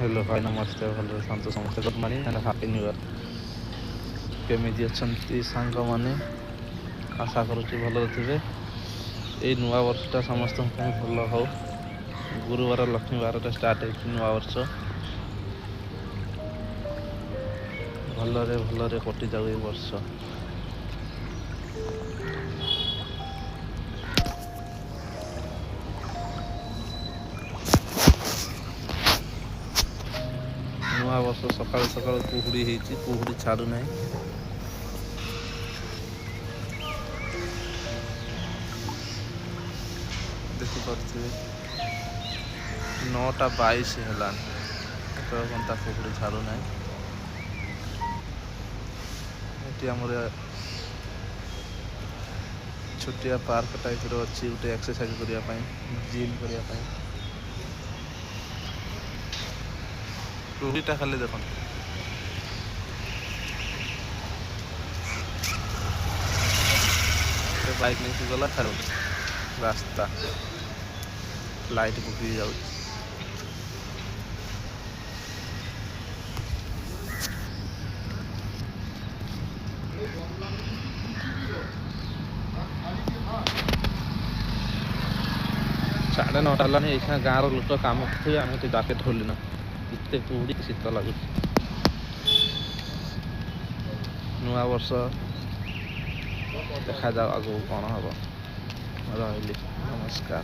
Hello भाई नमस्ते भले शांत समस्ते good morning and happy new year केमिति अछंती सांग माने आशा करूची भलो थिबे ए नुआ वर्षटा समस्त ପାଇଁ ଭଲ ହଉ गुरुवार लक्ष्मी बारटा स्टार्ट ହେଇଛି ନୂଆ ବର୍ଷ ଭଲରେ କଟି ଯାଉ ଏ ବର୍ଷ ନୂଆ ବର୍ଷ ସକାଳୁ ସକାଳୁ କୁହୁଡ଼ି ହେଇଛି କୁହୁଡ଼ି ଛାଡୁ ନାହିଁ ଦେଖିପାରୁଥିବେ 9:22 ହେଲାଣି ଏତେବେଳେ ଘଣ୍ଟା କୁହୁଡ଼ି ଛାଡୁ ନାହିଁ ଏଠି ଆମର ଛୋଟିଆ ପାର୍କ ଟାଇପର ଅଛି ଗୋଟେ ଏକ୍ସରସାଇଜ କରିବା ପାଇଁ ଜିମ୍ କରିବା ପାଇଁ କୁହୁଡ଼ିଟା ଖାଲି ଦେଖନ୍ତୁ बाइक नहीं गला छाड़ रास्ता लाइट पकड़ी जाऊँ साढ़े 9टा है ये गाँव लोक कम थे आम जैकेट खोलना एत कुहुड़ी शीत लगुच नुआ वर्ष देखा जाओ आगू कौन हम रही नमस्कार।